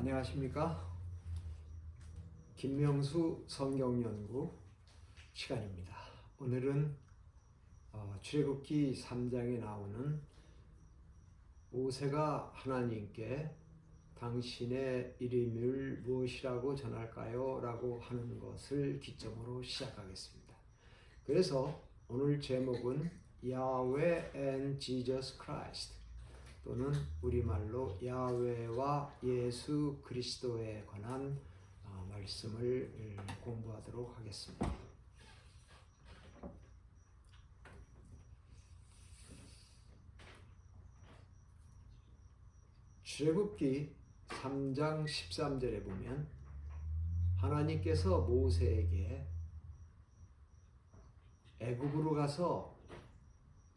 안녕하십니까? 김명수 성경연구 시간입니다. 오늘은 출애굽기 3장에 나오는 모세가 하나님께 당신의 이름을 무엇이라고 전할까요? 라고 하는 것을 기점으로 시작하겠습니다. 그래서 오늘 제목은 Yahweh and Jesus Christ, 또는 우리말로 야훼와 예수 그리스도에 관한 말씀을 공부하도록 하겠습니다. 출애굽기 3장 13절에 보면 하나님께서 모세에게 애굽으로 가서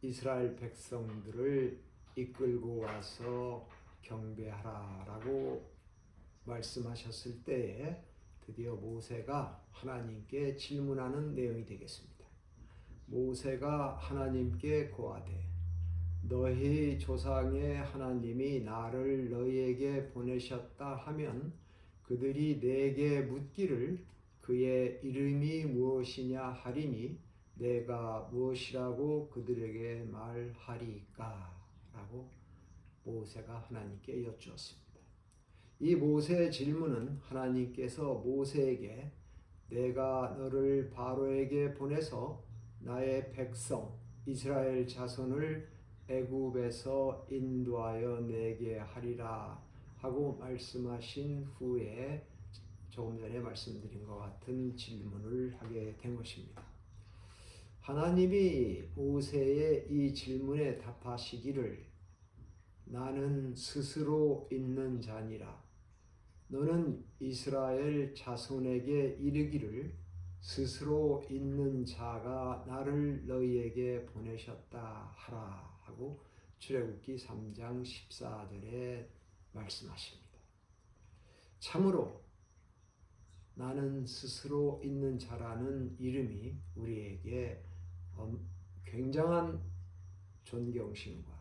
이스라엘 백성들을 이끌고 와서 경배하라라고 말씀하셨을 때에 드디어 모세가 하나님께 질문하는 내용이 되겠습니다. 모세가 하나님께 고하되 너희 조상의 하나님이 나를 너희에게 보내셨다 하면 그들이 내게 묻기를 그의 이름이 무엇이냐 하리니 내가 무엇이라고 그들에게 말하리까? 라고 모세가 하나님께 여쭈었습니다. 이 모세의 질문은 하나님께서 모세에게 내가 너를 바로에게 보내서 나의 백성 이스라엘 자손을 애굽에서 인도하여 내게 하리라 하고 말씀하신 후에 조금 전에 말씀드린 것 같은 질문을 하게 된 것입니다. 하나님이 모세의 이 질문에 답하시기를 나는 스스로 있는 자니라. 너는 이스라엘 자손에게 이르기를 스스로 있는 자가 나를 너희에게 보내셨다 하라 하고 출애굽기 3장 14절에 말씀하십니다. 참으로 나는 스스로 있는 자라는 이름이 우리에게 굉장한 존경심과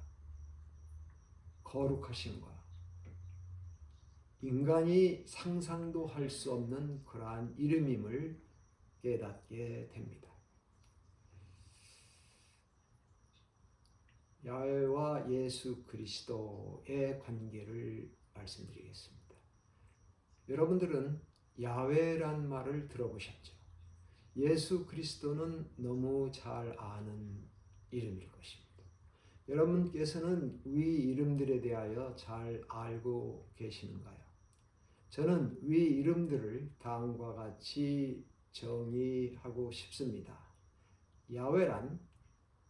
거룩하심과 인간이 상상도 할 수 없는 그러한 이름임을 깨닫게 됩니다. 야훼와 예수 그리스도의 관계를 말씀드리겠습니다. 여러분들은 야훼란 말을 들어보셨죠? 예수 그리스도는 너무 잘 아는 이름일 것입니다. 여러분께서는 위 이름들에 대하여 잘 알고 계시는가요? 저는 위 이름들을 다음과 같이 정의하고 싶습니다. 야훼란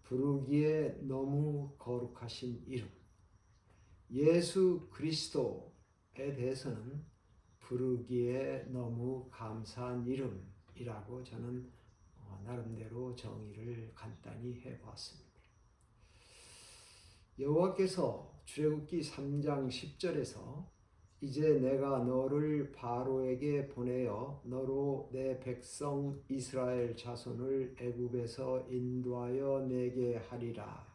부르기에 너무 거룩하신 이름, 예수 그리스도에 대해서는 부르기에 너무 감사한 이름이라고 저는 나름대로 정의를 간단히 해보았습니다. 여호와께서 출애굽기 3장 10절에서 이제 내가 너를 바로에게 보내어 너로 내 백성 이스라엘 자손을 애굽에서 인도하여 내게 하리라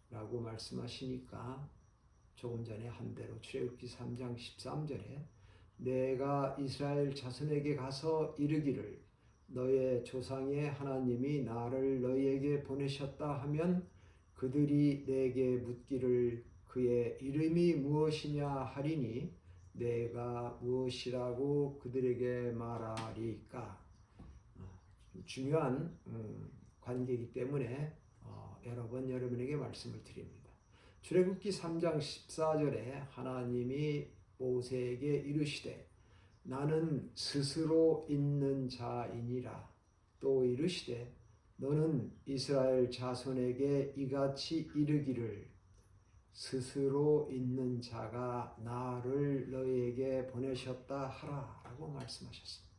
라고 말씀하시니까 조금 전에 한 대로 출애굽기 3장 13절에 내가 이스라엘 자손에게 가서 이르기를 너의 조상의 하나님이 나를 너희에게 보내셨다 하면 그들이 내게 묻기를 그의 이름이 무엇이냐 하리니 내가 무엇이라고 그들에게 말하리까? 중요한 관계이기 때문에 여러 번 여러분에게 말씀을 드립니다. 출애굽기 3장 14절에 하나님이 모세에게 이르시되 나는 스스로 있는 자이니라. 또 이르시되 너는 이스라엘 자손에게 이같이 이르기를 스스로 있는 자가 나를 너희에게 보내셨다 하라 라고 말씀하셨습니다.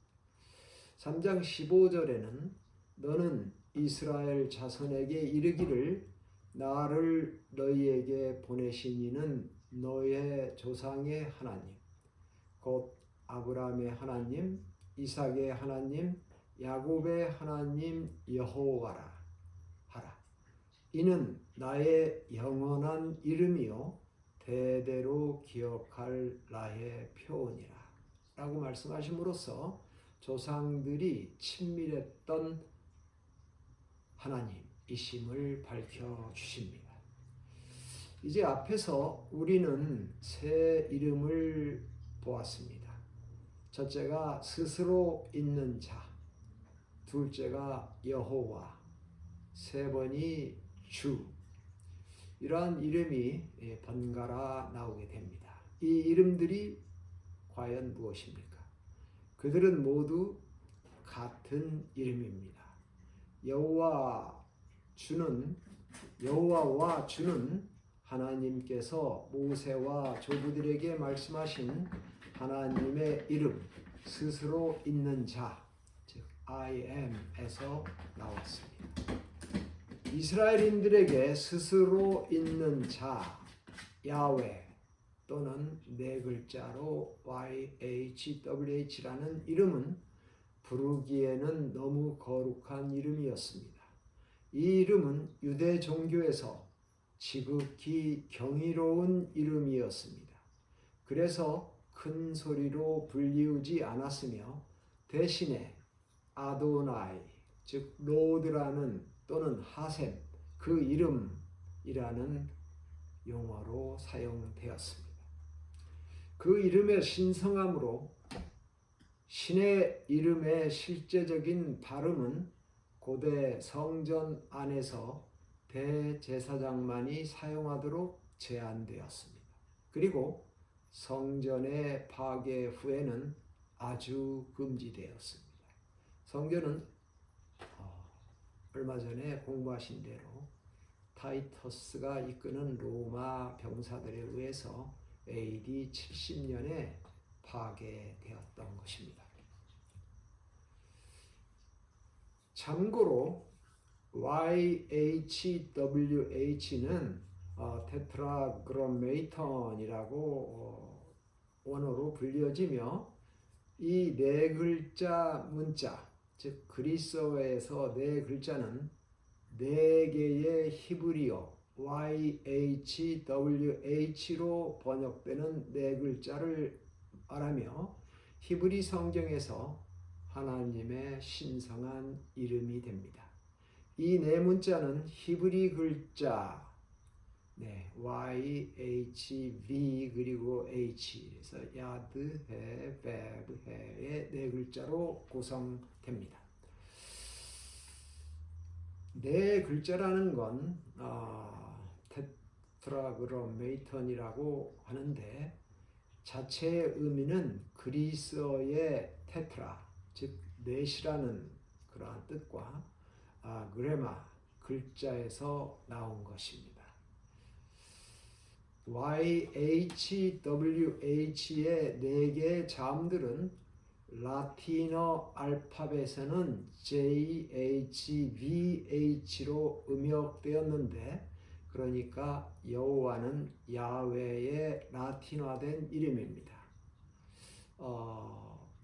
3장 15절에는 너는 이스라엘 자손에게 이르기를 나를 너희에게 보내신 이는 너의 조상의 하나님 곧 아브라함의 하나님, 이삭의 하나님, 야곱의 하나님 여호와라 하라. 이는 나의 영원한 이름이요 대대로 기억할 나의 표언이라 라고 말씀하심으로써 조상들이 친밀했던 하나님이심을 밝혀주십니다. 이제 앞에서 우리는 세 이름을 보았습니다. 첫째가 스스로 있는 자, 둘째가 여호와, 세 번이 주. 이러한 이름이 번갈아 나오게 됩니다. 이 이름들이 과연 무엇입니까? 그들은 모두 같은 이름입니다. 여호와와 주는 하나님께서 모세와 조부들에게 말씀하신 하나님의 이름, 스스로 있는 자, 즉 I am에서 나왔습니다. 이스라엘인들에게 스스로 있는 자, 야훼 또는 네 글자로 YHWH라는 이름은 부르기에는 너무 거룩한 이름이었습니다. 이 이름은 유대 종교에서 지극히 경이로운 이름이었습니다. 그래서 큰 소리로 불리우지 않았으며 대신에 아도나이, 즉 로드라는 또는 하셈, 그 이름이라는 용어로 사용되었습니다. 그 이름의 신성함으로 신의 이름의 실제적인 발음은 고대 성전 안에서 대제사장만이 사용하도록 제한되었습니다. 그리고 성전의 파괴 후에는 아주 금지되었습니다. 성전은 얼마 전에 공부하신 대로 타이터스가 이끄는 로마 병사들에 의해서 AD 70년에 파괴되었던 것입니다. 참고로 YHWH는 테트라그라메이턴이라고 원어로 불려지며 이 네 글자 문자, 즉 그리스어에서 네 글자는 네 개의 히브리어 YHWH로 번역되는 네 글자를 말하며 히브리 성경에서 하나님의 신성한 이름이 됩니다. 이 네 문자는 히브리 글자 YHV 그리고 H, 그래서 야드, 해, 베브, 해의 네 글자로 구성됩니다. 네 글자라는 건 테트라그라메이턴이라고 하는데 자체의 의미는 그리스어의 테트라, 즉 넷이라는 그러한 뜻과 그레마, 글자에서 나온 것입니다. YHWH의 네 개의 자음들은 라틴어 알파벳에는 JHVH로 음역되었는데, 그러니까 여호와는 야훼의 라틴화된 이름입니다.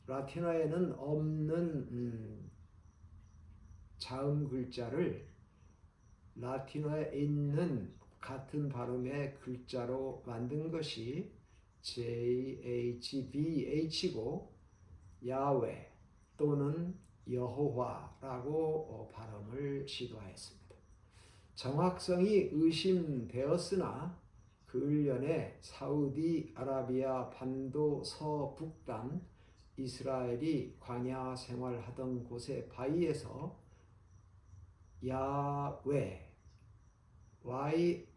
라틴어에는 없는 자음 글자를 라틴어에 있는 같은 발음의 글자로 만든 것이 JHVH고 야훼 또는 여호와라고 발음을 시도하였습니다. 정확성이 의심되었으나 근련에 사우디아라비아 반도 서북단 이스라엘이 광야 생활하던 곳의 바위에서 야훼 YAHWEH라고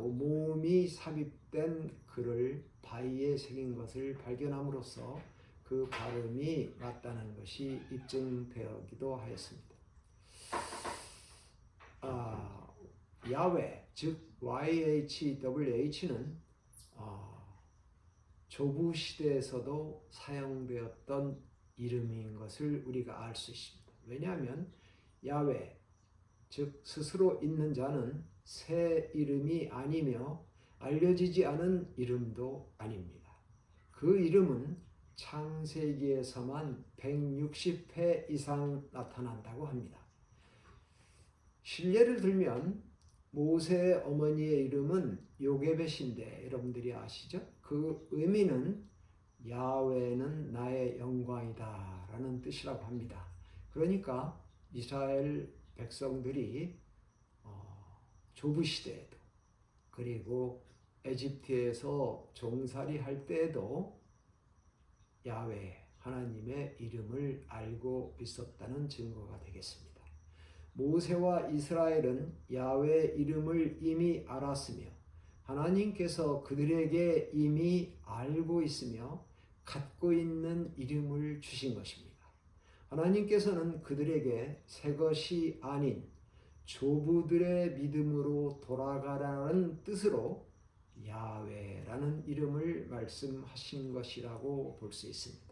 모음이 삽입된 글을 바위에 새긴 것을 발견함으로써 그 발음이 맞다는 것이 입증되기도 하였습니다. 야훼, 즉 YHWH는 조부 시대에서도 사용되었던 이름인 것을 우리가 알 수 있습니다. 왜냐하면 야훼, 즉 스스로 있는 자는 새 이름이 아니며 알려지지 않은 이름도 아닙니다. 그 이름은 창세기에서만 160회 이상 나타난다고 합니다. 실례를 들면 모세의 어머니의 이름은 요게벳인데 여러분들이 아시죠? 그 의미는 야훼는 나의 영광이다 라는 뜻이라고 합니다. 그러니까 이스라엘 백성들이 조부 시대에도 그리고 에집트에서 종살이 할 때에도 야훼 하나님의 이름을 알고 있었다는 증거가 되겠습니다. 모세와 이스라엘은 야훼의 이름을 이미 알았으며 하나님께서 그들에게 이미 알고 있으며 갖고 있는 이름을 주신 것입니다. 하나님께서는 그들에게 새 것이 아닌 조부들의 믿음으로 돌아가라는 뜻으로 야훼라는 이름을 말씀하신 것이라고 볼 수 있습니다.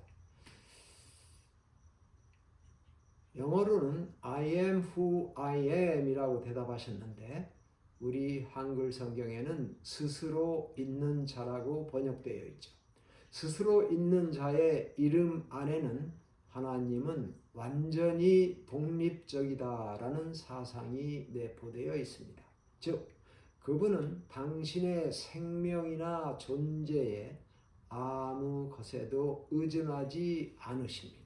영어로는 I am who I am 이라고 대답하셨는데 우리 한글 성경에는 스스로 있는 자라고 번역되어 있죠. 스스로 있는 자의 이름 안에는 하나님은 완전히 독립적이다라는 사상이 내포되어 있습니다. 즉, 그분은 당신의 생명이나 존재에 아무 것에도 의존하지 않으십니다.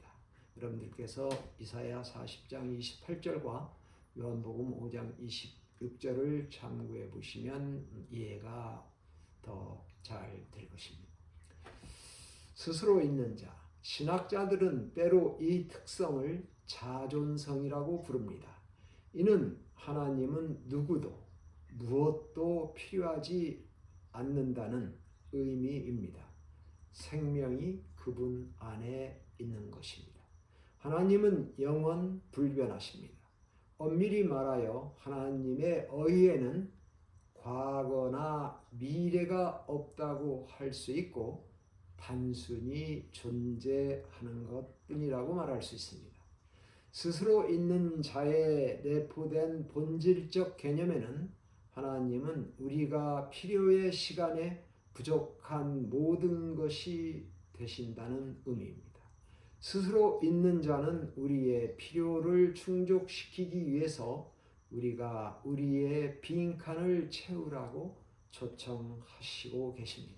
여러분들께서 이사야 40장 28절과 요한복음 5장 26절을 참고해 보시면 이해가 더 잘 될 것입니다. 스스로 있는 자, 신학자들은 때로 이 특성을 자존성이라고 부릅니다. 이는 하나님은 누구도 무엇도 필요하지 않는다는 의미입니다. 생명이 그분 안에 있는 것입니다. 하나님은 영원 불변하십니다. 엄밀히 말하여 하나님의 어휘에는 과거나 미래가 없다고 할 수 있고 단순히 존재하는 것뿐이라고 말할 수 있습니다. 스스로 있는 자에 내포된 본질적 개념에는 하나님은 우리가 필요의 시간에 부족한 모든 것이 되신다는 의미입니다. 스스로 있는 자는 우리의 필요를 충족시키기 위해서 우리가 우리의 빈칸을 채우라고 초청하시고 계십니다.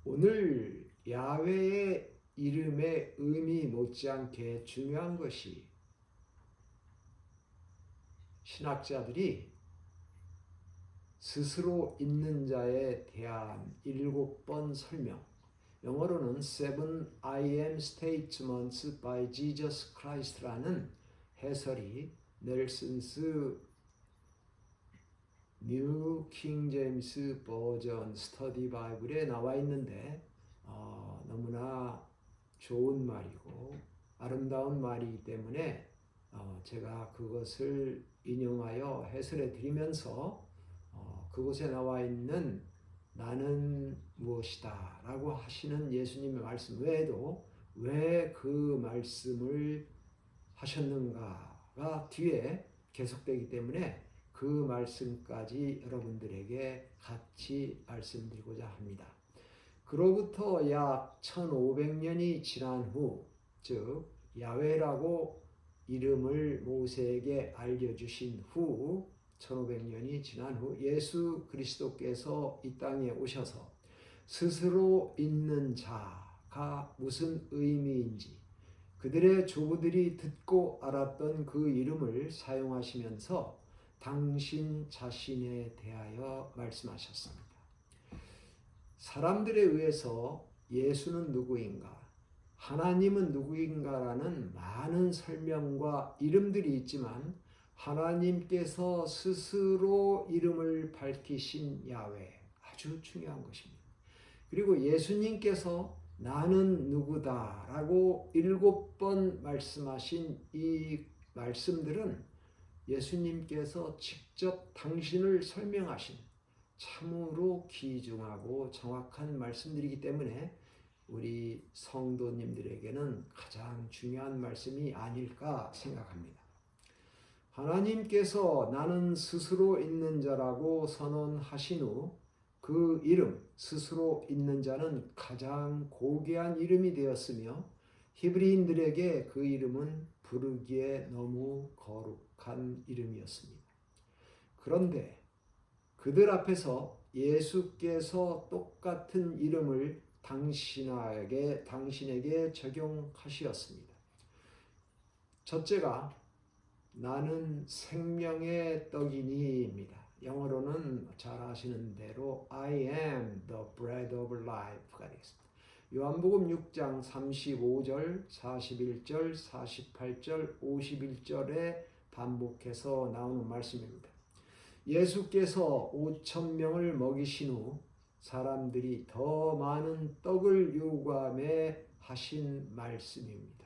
오늘 야훼의 이름의 의미 못지않게 중요한 것이 신학자들이 스스로 있는 자에 대한 7번 설명, 영어로는 Seven I Am Statements by Jesus Christ라는 해설이 넬슨스 뉴 킹 제임스 버전 스터디 바이블에 나와 있는데 너무나 좋은 말이고 아름다운 말이기 때문에 제가 그것을 인용하여 해설해 드리면서 그곳에 나와 있는 나는 무엇이다 라고 하시는 예수님의 말씀 외에도 왜 그 말씀을 하셨는가가 뒤에 계속되기 때문에 그 말씀까지 여러분들에게 같이 말씀드리고자 합니다. 그로부터 약 1500년이 지난 후, 즉 야훼라고 이름을 모세에게 알려주신 후 1500년이 지난 후 예수 그리스도께서 이 땅에 오셔서 스스로 있는 자가 무슨 의미인지 그들의 조부들이 듣고 알았던 그 이름을 사용하시면서 당신 자신에 대하여 말씀하셨습니다. 사람들에 의해서 예수는 누구인가, 하나님은 누구인가라는 많은 설명과 이름들이 있지만 하나님께서 스스로 이름을 밝히신 야훼, 아주 중요한 것입니다. 그리고 예수님께서 나는 누구다 라고 7번 말씀하신 이 말씀들은 예수님께서 직접 당신을 설명하신 참으로 귀중하고 정확한 말씀들이기 때문에 우리 성도님들에게는 가장 중요한 말씀이 아닐까 생각합니다. 하나님께서 나는 스스로 있는 자라고 선언하신 후 그 이름, 스스로 있는 자는 가장 고귀한 이름이 되었으며 히브리인들에게 그 이름은 부르기에 너무 거룩 거룩한 이름이었습니다. 그런데 그들 앞에서 예수께서 똑같은 이름을 당신에게 적용하시었습니다. 첫째가 나는 생명의 떡이니입니다. 영어로는 잘 아시는 대로 I am the bread of life가 되겠습니다. 요한복음 6장 35절, 41절, 48절, 51절에 반복해서 나오는 말씀입니다. 예수께서 5,000명을 먹이신 후 사람들이 더 많은 떡을 요구하며 하신 말씀입니다.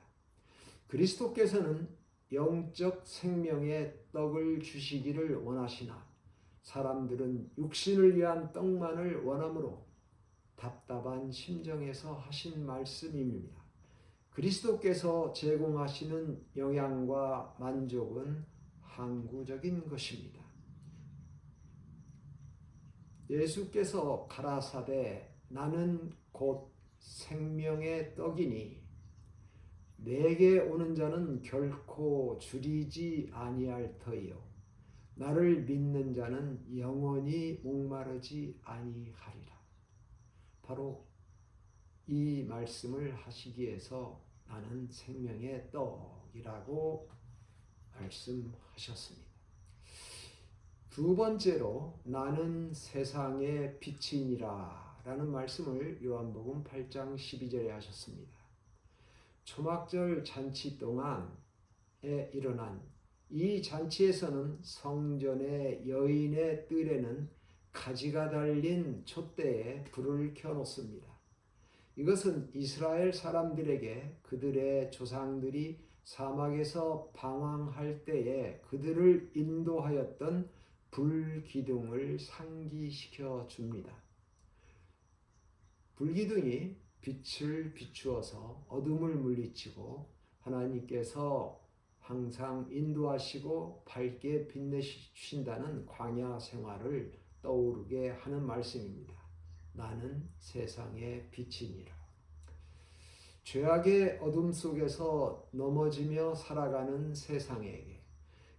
그리스도께서는 영적 생명의 떡을 주시기를 원하시나 사람들은 육신을 위한 떡만을 원하므로 답답한 심정에서 하신 말씀입니다. 그리스도께서 제공하시는 영양과 만족은 항구적인 것입니다. 예수께서 가라사대 나는 곧 생명의 떡이니 내게 오는 자는 결코 줄이지 아니할 터이요 나를 믿는 자는 영원히 목마르지 아니하리라. 바로 이 말씀을 하시기 위해서 나는 생명의 떡이라고 말씀하셨습니다. 두 번째로 나는 세상의 빛이니라 라는 말씀을 요한복음 8장 12절에 하셨습니다. 초막절 잔치 동안에 일어난 이 잔치에서는 성전의 여인의 뜰에는 가지가 달린 촛대에 불을 켜놓습니다. 이것은 이스라엘 사람들에게 그들의 조상들이 사막에서 방황할 때에 그들을 인도하였던 불기둥을 상기시켜 줍니다. 불기둥이 빛을 비추어서 어둠을 물리치고 하나님께서 항상 인도하시고 밝게 빛내주신다는 광야 생활을 떠오르게 하는 말씀입니다. 나는 세상의 빛이니라. 죄악의 어둠 속에서 넘어지며 살아가는 세상에게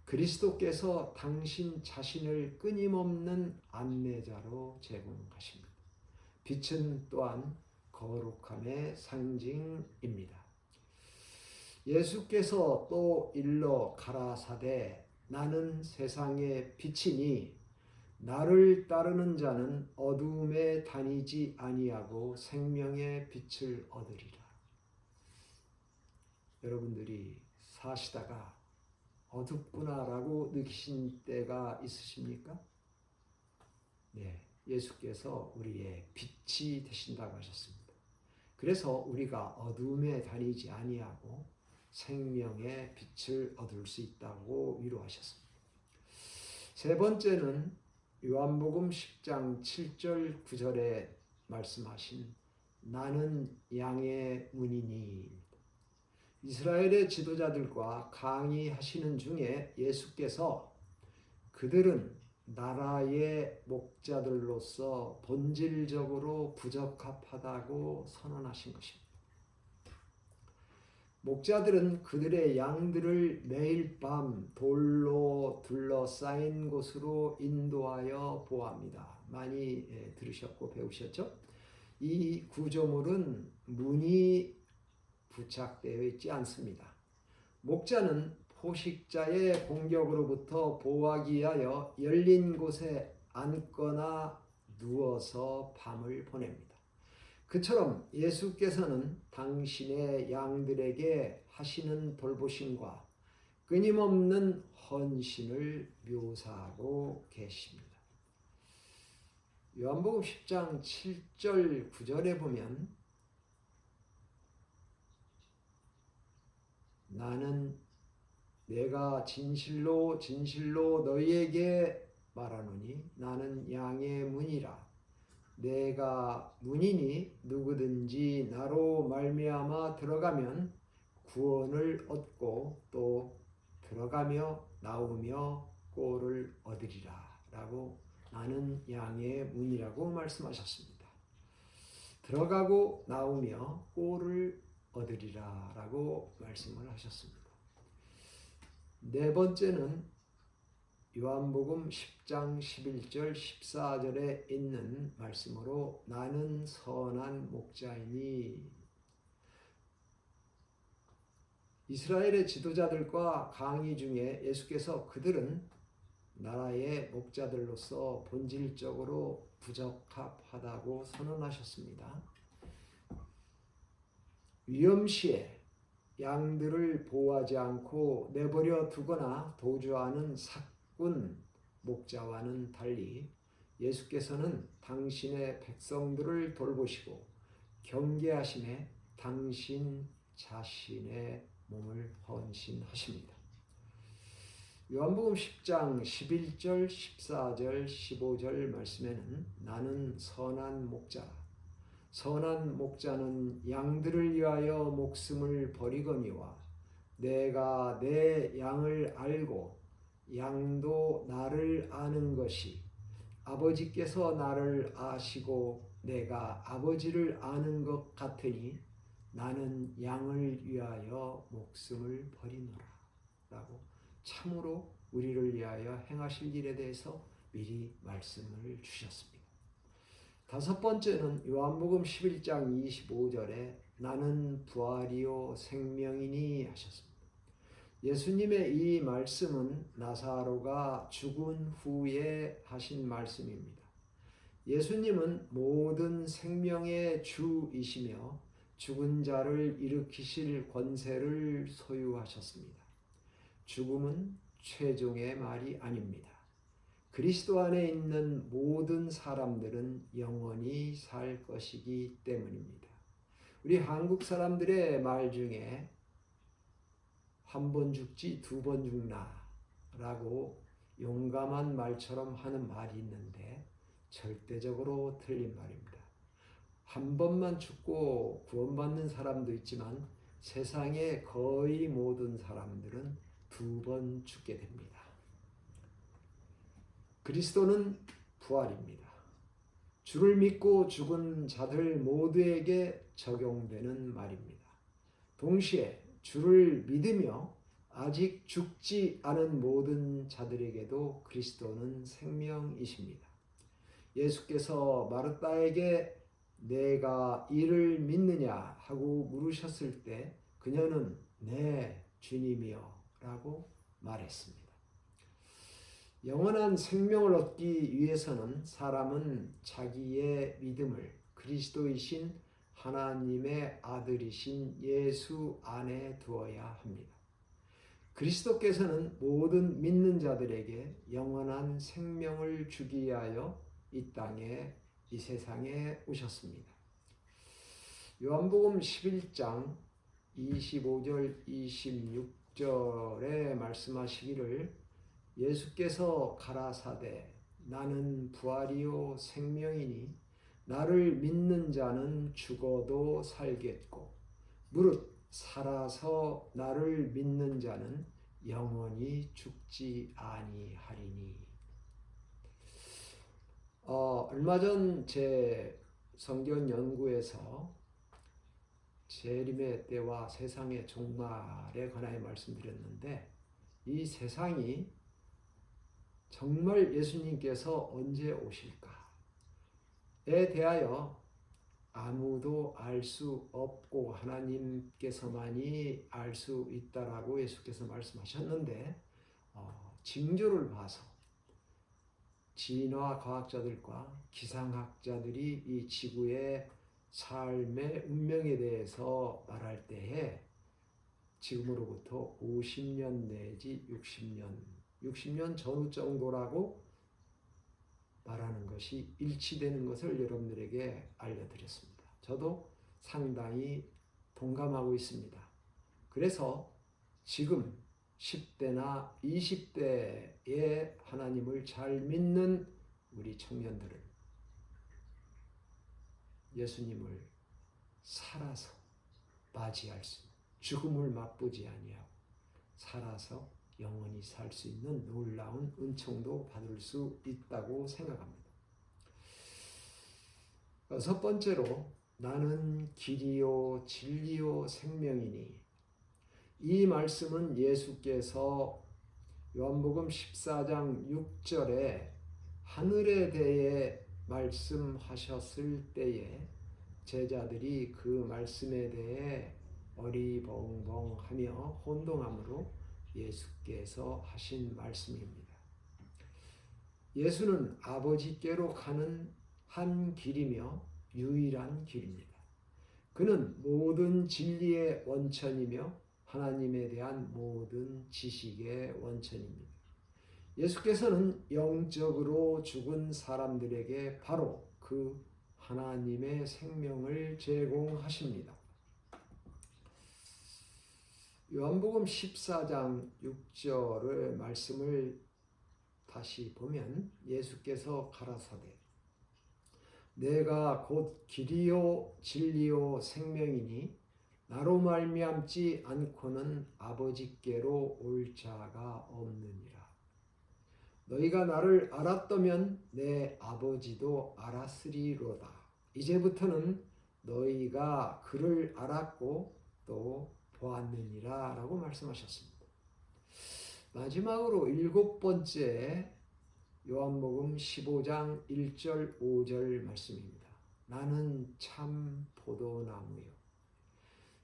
그리스도께서 당신 자신을 끊임없는 안내자로 제공하십니다. 빛은 또한 거룩함의 상징입니다. 예수께서 또 일러 가라사대 나는 세상의 빛이니 나를 따르는 자는 어두움에 다니지 아니하고 생명의 빛을 얻으리라. 여러분들이 사시다가 어둡구나라고 느끼신 때가 있으십니까? 네, 예수께서 우리의 빛이 되신다고 하셨습니다. 그래서 우리가 어둠에 다니지 아니하고 생명의 빛을 얻을 수 있다고 위로하셨습니다. 세 번째는 요한복음 10장 7절 9절에 말씀하신 나는 양의 문이니. 이스라엘의 지도자들과 강의하시는 중에 예수께서 그들은 나라의 목자들로서 본질적으로 부적합하다고 선언하신 것입니다. 목자들은 그들의 양들을 매일 밤 돌로 둘러싸인 곳으로 인도하여 보호합니다. 많이 들으셨고 배우셨죠? 이 구조물은 문이 부착되어 있지 않습니다. 목자는 포식자의 공격으로부터 보호하기 위하여 열린 곳에 앉거나 누워서 밤을 보냅니다. 그처럼 예수께서는 당신의 양들에게 하시는 돌보심과 끊임없는 헌신을 묘사하고 계십니다. 요한복음 10장 7절 9절에 보면 나는 내가 진실로 진실로 너희에게 말하노니 나는 양의 문이라. 내가 문이니 누구든지 나로 말미암아 들어가면 구원을 얻고 또 들어가며 나오며 꼴을 얻으리라 라고 나는 양의 문이라고 말씀하셨습니다. 들어가고 나오며 꼴을 얻으리라 라고 말씀을 하셨습니다. 네 번째는 요한복음 10장 11절 14절에 있는 말씀으로 나는 선한 목자이니. 이스라엘의 지도자들과 강의 중에 예수께서 그들은 나라의 목자들로서 본질적으로 부적합하다고 선언하셨습니다. 위험시에 양들을 보호하지 않고 내버려 두거나 도주하는 사꾼 목자와는 달리 예수께서는 당신의 백성들을 돌보시고 경계하심에 당신 자신의 몸을 헌신하십니다. 요한복음 10장 11절, 14절, 15절 말씀에는 나는 선한 목자, 선한 목자는 양들을 위하여 목숨을 버리거니와 내가 내 양을 알고 양도 나를 아는 것이 아버지께서 나를 아시고 내가 아버지를 아는 것 같으니 나는 양을 위하여 목숨을 버리노라 라고 참으로 우리를 위하여 행하실 일에 대해서 미리 말씀을 주셨습니다. 다섯 번째는 요한복음 11장 25절에 나는 부활이요 생명이니 하셨습니다. 예수님의 이 말씀은 나사로가 죽은 후에 하신 말씀입니다. 예수님은 모든 생명의 주이시며 죽은 자를 일으키실 권세를 소유하셨습니다. 죽음은 최종의 말이 아닙니다. 그리스도 안에 있는 모든 사람들은 영원히 살 것이기 때문입니다. 우리 한국 사람들의 말 중에 한 번 죽지 두 번 죽나 라고 용감한 말처럼 하는 말이 있는데 절대적으로 틀린 말입니다. 한 번만 죽고 구원받는 사람도 있지만 세상의 거의 모든 사람들은 두 번 죽게 됩니다. 그리스도는 부활입니다. 주를 믿고 죽은 자들 모두에게 적용되는 말입니다. 동시에 주를 믿으며 아직 죽지 않은 모든 자들에게도 그리스도는 생명이십니다. 예수께서 마르다에게 내가 이를 믿느냐 하고 물으셨을 때 그녀는 네 주님이여 라고 말했습니다. 영원한 생명을 얻기 위해서는 사람은 자기의 믿음을 그리스도이신 하나님의 아들이신 예수 안에 두어야 합니다. 그리스도께서는 모든 믿는 자들에게 영원한 생명을 주기 위하여 이 땅에 이 세상에 오셨습니다. 요한복음 11장 25절 26절에 말씀하시기를 예수께서 가라사대 나는 부활이요 생명이니 나를 믿는 자는 죽어도 살겠고 무릇 살아서 나를 믿는 자는 영원히 죽지 아니하리니. 얼마 전 제 성경 연구에서 재림의 때와 세상의 종말에 관하여 말씀드렸는데 이 세상이 정말 예수님께서 언제 오실까에 대하여 아무도 알 수 없고 하나님께서만이 알 수 있다라고 예수께서 말씀하셨는데 징조를 봐서 진화 과학자들과 기상학자들이 이 지구의 삶의 운명에 대해서 말할 때에 지금으로부터 50년 내지 60년 전후 정도라고 말하는 것이 일치되는 것을 여러분들에게 알려드렸습니다. 저도 상당히 동감하고 있습니다. 그래서 지금 10대나 20대의 하나님을 잘 믿는 우리 청년들은 예수님을 살아서 맞이할 수, 죽음을 맛보지 아니하고 살아서 영원히 살 수 있는 놀라운 은총도 받을 수 있다고 생각합니다. 여섯 번째로 나는 길이요 진리요 생명이니 이 말씀은 예수께서 요한복음 14장 6절에 하늘에 대해 말씀하셨을 때에 제자들이 그 말씀에 대해 어리벙벙하며 혼동함으로 예수께서 하신 말씀입니다. 예수는 아버지께로 가는 한 길이며 유일한 길입니다. 그는 모든 진리의 원천이며 하나님에 대한 모든 지식의 원천입니다. 예수께서는 영적으로 죽은 사람들에게 바로 그 하나님의 생명을 제공하십니다. 요한복음 14장 6절의 말씀을 다시 보면 예수께서 가라사대 내가 곧 길이요 진리요 생명이니 나로 말미암지 않고는 아버지께로 올 자가 없느니라. 너희가 나를 알았다면 내 아버지도 알았으리로다. 이제부터는 너희가 그를 알았고 또 보았느니라 라고 말씀하셨습니다. 마지막으로 7번째 요한복음 15장 1절 5절 말씀입니다. 나는 참 포도나무요.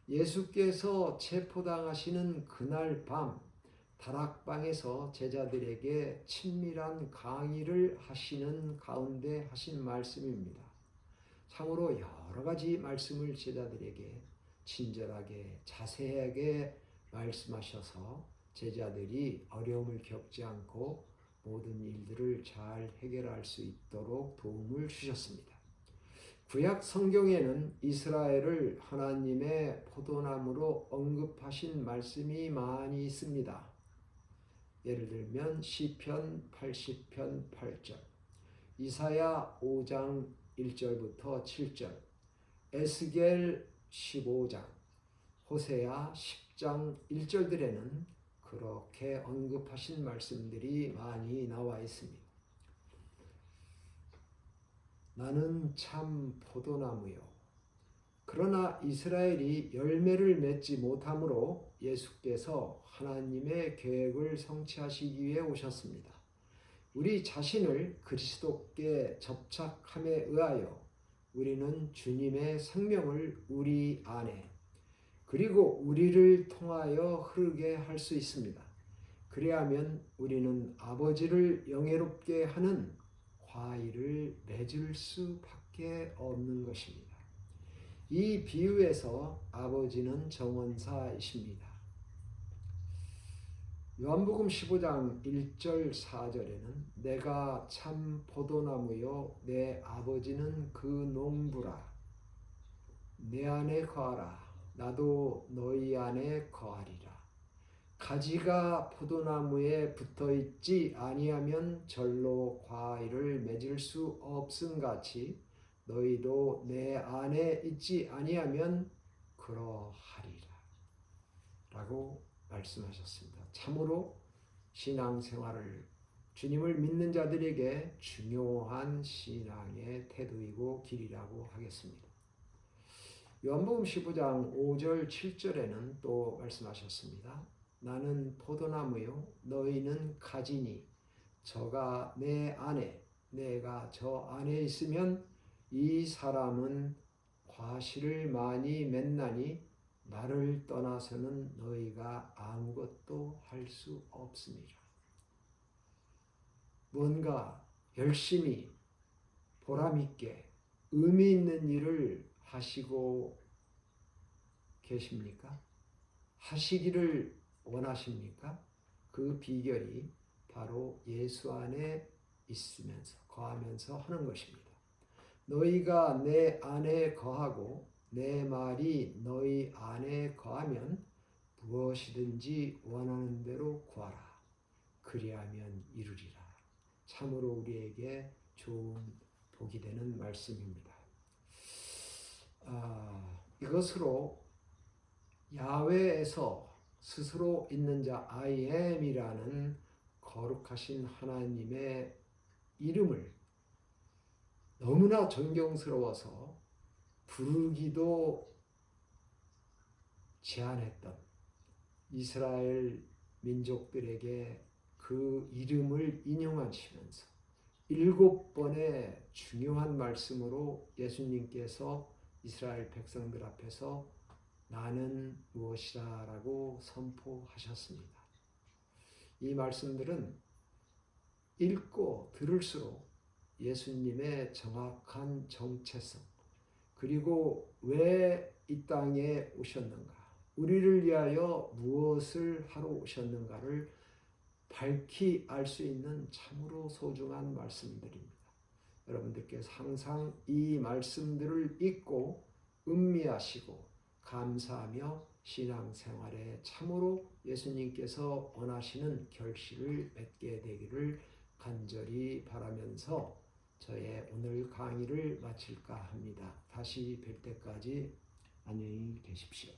예수께서 체포당하시는 그날 밤 다락방에서 제자들에게 친밀한 강의를 하시는 가운데 하신 말씀입니다. 참으로 여러 가지 말씀을 제자들에게 친절하게 자세하게 말씀하셔서 제자들이 어려움을 겪지 않고 모든 일들을 잘 해결할 수 있도록 도움을 주셨습니다. 구약 성경에는 이스라엘을 하나님의 포도나무로 언급하신 말씀이 많이 있습니다. 예를 들면 시편 80편 8절, 이사야 5장 1절부터 7절, 에스겔 15장, 호세아 10장 1절들에는 그렇게 언급하신 말씀들이 많이 나와 있습니다. 나는 참 포도나무요. 그러나 이스라엘이 열매를 맺지 못하므로 예수께서 하나님의 계획을 성취하시기 위해 오셨습니다. 우리 자신을 그리스도께 접착함에 의하여 우리는 주님의 생명을 우리 안에 그리고 우리를 통하여 흐르게 할 수 있습니다. 그리하면 우리는 아버지를 영예롭게 하는 과일을 맺을 수밖에 없는 것입니다. 이 비유에서 아버지는 정원사이십니다. 요한복음 15장 1절 4절에는 내가 참 포도나무요 내 아버지는 그 농부라. 내 안에 거하라. 나도 너희 안에 거하리라. 가지가 포도나무에 붙어있지 아니하면 절로 과일을 맺을 수 없음같이 너희도 내 안에 있지 아니하면 그러하리라 라고 말씀하셨습니다. 참으로 신앙생활을 주님을 믿는 자들에게 중요한 신앙의 태도이고 길이라고 하겠습니다. 요한복음 15장 5절 7절에는 또 말씀하셨습니다. 나는 포도나무요 너희는 가지니 저가 내 안에 내가 저 안에 있으면 이 사람은 과실을 많이 맺나니 나를 떠나서는 너희가 아무것도 할 수 없습니다. 뭔가 열심히 보람있게 의미 있는 일을 하시고 계십니까? 하시기를 원하십니까? 그 비결이 바로 예수 안에 있으면서 거하면서 하는 것입니다. 너희가 내 안에 거하고 내 말이 너희 안에 거하면 무엇이든지 원하는 대로 구하라. 그리하면 이루리라. 참으로 우리에게 좋은 복이 되는 말씀입니다. 이것으로 야훼에서 스스로 있는 자 I am이라는 거룩하신 하나님의 이름을 너무나 존경스러워서 부르기도 제한했던 이스라엘 민족들에게 그 그 이름을 인용하시면서 7번의 중요한 말씀으로 예수님께서 이스라엘 백성들 앞에서 나는 무엇이다 라고 선포하셨습니다. 이 말씀들은 읽고 들을수록 예수님의 정확한 정체성, 그리고 왜 이 땅에 오셨는가, 우리를 위하여 무엇을 하러 오셨는가를 밝히 알 수 있는 참으로 소중한 말씀들입니다. 여러분들께서 항상 이 말씀들을 읽고 음미하시고 감사하며 신앙생활에 참으로 예수님께서 원하시는 결실을 맺게 되기를 간절히 바라면서 저의 오늘 강의를 마칠까 합니다. 다시 뵐 때까지 안녕히 계십시오.